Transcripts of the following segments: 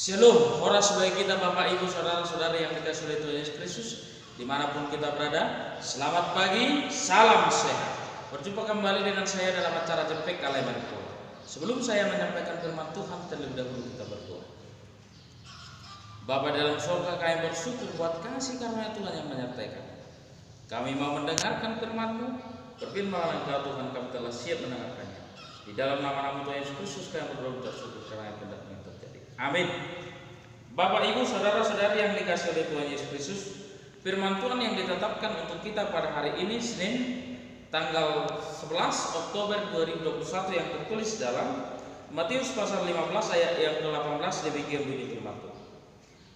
Shalom, horas bagi kita Bapak Ibu Saudara-saudari yang dikasihi oleh Tuhan Yesus Kristus dimanapun kita berada. Selamat pagi, salam sehat. Berjumpa kembali dengan saya dalam acara Jempek Kaleman Pola. Sebelum saya menyampaikan firman Tuhan, terlebih dahulu kita berdoa. Bapa dalam surga, kami bersyukur buat kasih karunia Tuhan yang menyertai kami. Kami mau mendengarkan firman-Mu, berfirman Engkau Tuhan, kami telah siap mendengarkannya. Di dalam nama Tuhan Yesus Kristus kami berdoa bersyukur karena yang hendak yang terjadi. Amin. Bapak Ibu Saudara-saudari yang dikasihi oleh Tuhan Yesus Kristus, firman Tuhan yang ditetapkan untuk kita pada hari ini Senin tanggal 11 Oktober 2021 yang tertulis dalam Matius pasal 15 ayat yang ke-18 demikian bunyi firman Tuhan.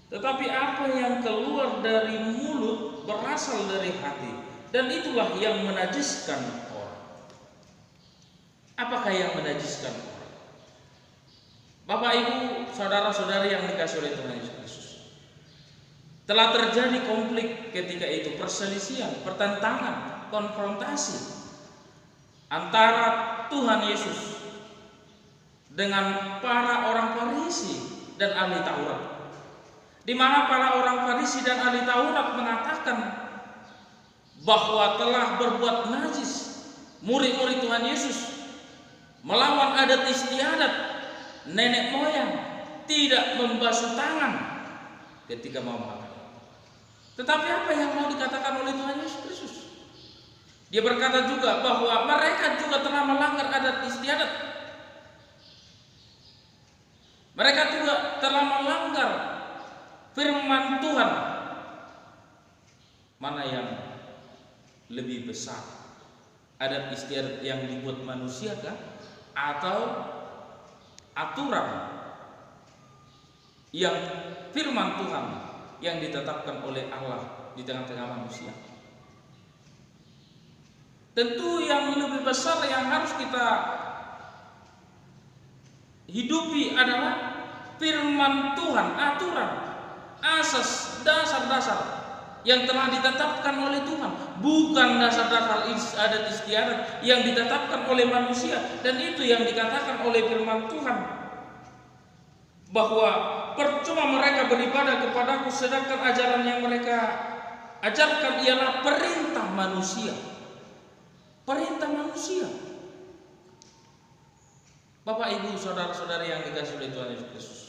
Tetapi apa yang keluar dari mulut berasal dari hati, dan itulah yang menajiskan orang. Apakah yang menajiskan orang? Bapak Ibu Saudara-saudari yang dikasihi oleh Tuhan Yesus Kristus, telah terjadi konflik ketika itu, perselisihan, pertentangan, konfrontasi antara Tuhan Yesus dengan para orang Farisi dan ahli Taurat, di mana para orang Farisi dan ahli Taurat mengatakan bahwa telah berbuat najis murid-murid Tuhan Yesus, melawan adat istiadat nenek moyang, tidak membasuh tangan ketika mau makan. Tetapi apa yang mau dikatakan oleh Tuhan Yesus Kristus? Dia berkata juga bahwa mereka juga telah melanggar adat istiadat. Mereka juga telah melanggar firman Tuhan. Mana yang lebih besar? Adat istiadat yang dibuat manusia kah? Atau aturan yang firman Tuhan yang ditetapkan oleh Allah di tengah-tengah manusia? Tentu yang lebih besar yang harus kita hidupi adalah firman Tuhan, aturan, asas, dasar-dasar yang telah ditetapkan oleh Tuhan, bukan dasar-dasar adat istiadat yang ditetapkan oleh manusia. Dan itu yang dikatakan oleh firman Tuhan, bahwa percuma mereka beribadah kepadaku sedangkan ajaran yang mereka ajarkan ialah perintah manusia. Perintah manusia. Bapak Ibu Saudara-saudari yang dikasihi oleh Tuhan Yesus Kristus,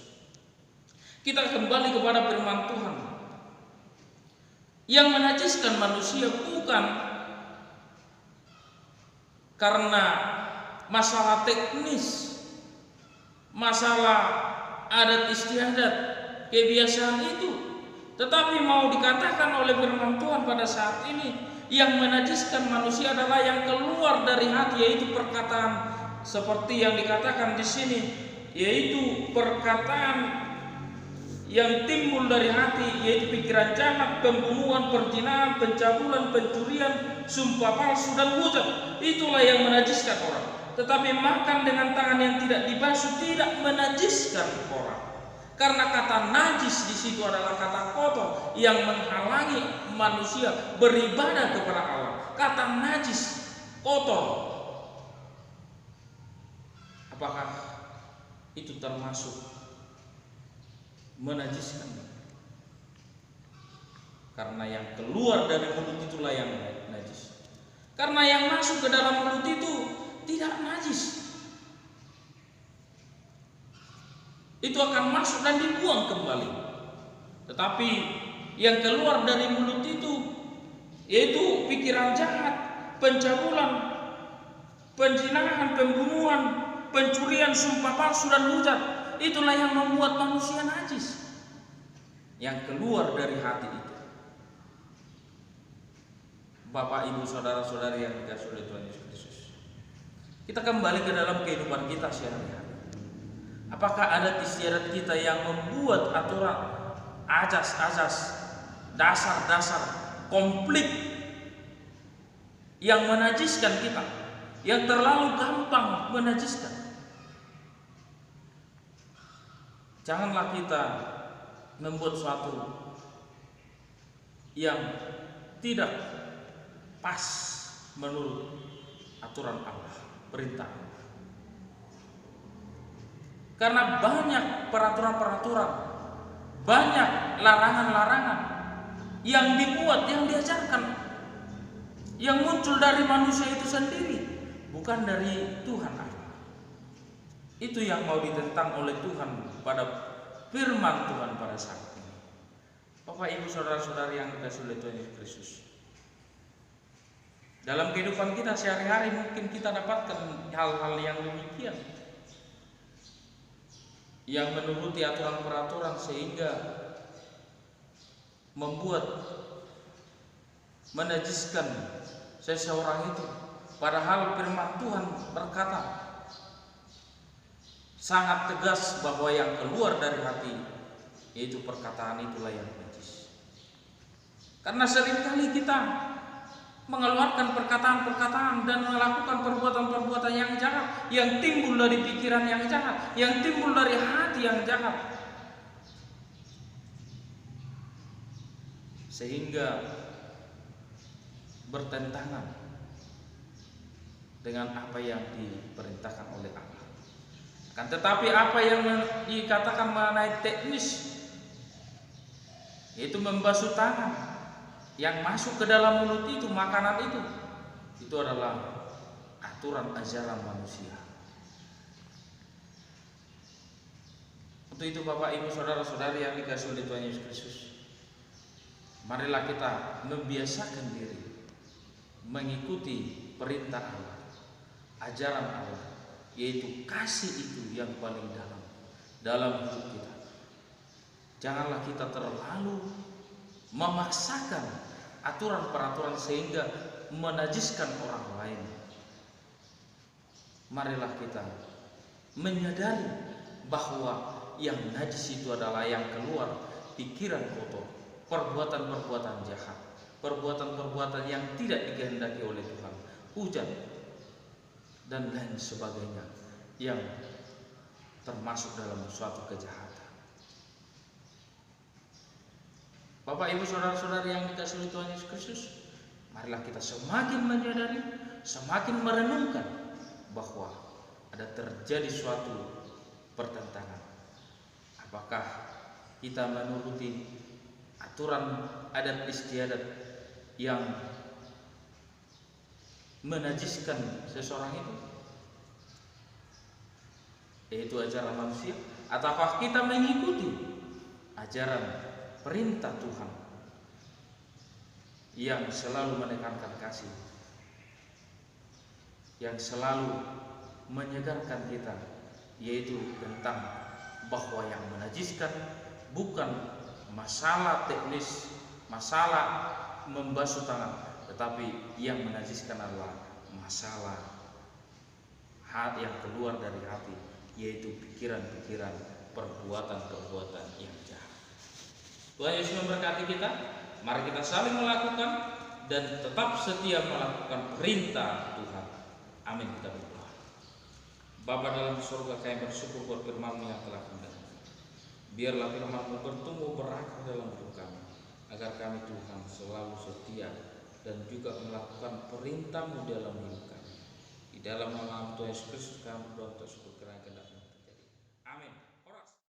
kita kembali kepada firman Tuhan. Yang menajiskan manusia bukan karena masalah teknis, masalah adat istiadat, kebiasaan itu, tetapi mau dikatakan oleh firman Tuhan pada saat ini, yang menajiskan manusia adalah yang keluar dari hati, yaitu perkataan seperti yang dikatakan di sini, yaitu perkataan yang timbul dari hati, yaitu pikiran jahat, pembunuhan, perzinahan, pencabulan, pencurian, sumpah palsu dan hujat. Itulah yang menajiskan orang. Tetapi makan dengan tangan yang tidak dibasuh tidak menajiskan orang. Karena kata najis di situ adalah kata kotor yang menghalangi manusia beribadah kepada Allah. Kata najis, kotor. Apakah itu termasuk menajiskan? Karena yang keluar dari mulut itulah yang najis. Karena yang masuk ke dalam mulut itu tidak najis. Itu akan masuk dan dibuang kembali. Tetapi yang keluar dari mulut itu, yaitu pikiran jahat, pencabulan, perzinahan, pembunuhan, pencurian, sumpah palsu dan hujat, itulah yang membuat manusia najis. Yang keluar dari hati itu. Bapak Ibu Saudara-saudari yang dikasihi oleh Tuhan Yesus Kristus, kita kembali ke dalam kehidupan kita sehari-hari. Apakah adat istiadat kita yang membuat aturan, asas-asas, dasar-dasar konflik yang menajiskan kita, yang terlalu gampang menajiskan? Janganlah kita membuat suatu yang tidak pas menurut aturan Allah, perintah Allah. Karena banyak peraturan-peraturan banyak larangan-larangan yang dibuat, yang diajarkan, yang muncul dari manusia itu sendiri, bukan dari Tuhan Allah. Itu yang mau ditentang oleh Tuhan pada firman Tuhan pada saat ini. Bapak, Ibu, saudara-saudari yang dikasihi oleh Tuhan Yesus Kristus, dalam kehidupan kita sehari-hari mungkin kita dapatkan hal-hal yang demikian, yang menuruti aturan-peraturan sehingga membuat menajiskan seseorang itu. Padahal firman Tuhan berkata sangat tegas bahwa yang keluar dari hati, yaitu perkataan, itulah yang najis. Karena seringkali kita mengeluarkan perkataan-perkataan dan melakukan perbuatan-perbuatan yang jahat, yang timbul dari pikiran yang jahat, yang timbul dari hati yang jahat, sehingga bertentangan dengan apa yang diperintahkan oleh Allah. Kan tetapi apa yang dikatakan mengenai teknis, yaitu membasuh tangan, yang masuk ke dalam mulut itu, makanan itu adalah aturan ajaran manusia. Untuk itu Bapak, Ibu, saudara-saudari yang dikasihi oleh Tuhan Yesus Kristus, marilah kita membiasakan diri mengikuti perintah Allah, ajaran Allah, yaitu kasih itu yang paling dalam hidup kita. Janganlah kita terlalu memaksakan aturan-peraturan sehingga menajiskan orang lain. Marilah kita menyadari bahwa yang najis itu adalah yang keluar pikiran kotor, perbuatan-perbuatan jahat, perbuatan-perbuatan yang tidak dikehendaki oleh Tuhan, hujan dan lain sebagainya yang termasuk dalam suatu kejahatan. Bapak, Ibu, saudara-saudari yang dikasihi Tuhan Yesus Kristus, marilah kita semakin menyadari, semakin merenungkan bahwa ada terjadi suatu pertentangan. Apakah kita menuruti aturan adat istiadat yang menajiskan seseorang itu, yaitu ajaran manusia, ataukah kita mengikuti ajaran perintah Tuhan yang selalu menekankan kasih, yang selalu menyegarkan kita, yaitu tentang bahwa yang menajiskan bukan masalah teknis, masalah membasuh tangan, tetapi yang menajiskan adalah masalah hati yang keluar dari hati, yaitu pikiran-pikiran, perbuatan-perbuatan yang jahat. Tuhan Yesus memberkati kita. Mari kita saling melakukan dan tetap setia melakukan perintah Tuhan. Amin. Kita berdoa. Bapa dalam surga, kami bersyukur buat firman-Mu yang telah mendengar. Biarlah firman-Mu bertumbuh berakar dalam hidup kami, agar kami Tuhan selalu setia dan juga melakukan perintah-Mu dalam hidup kami. Di dalam nama Tuhan Yesus Kristus kami berdoa, syukur kerana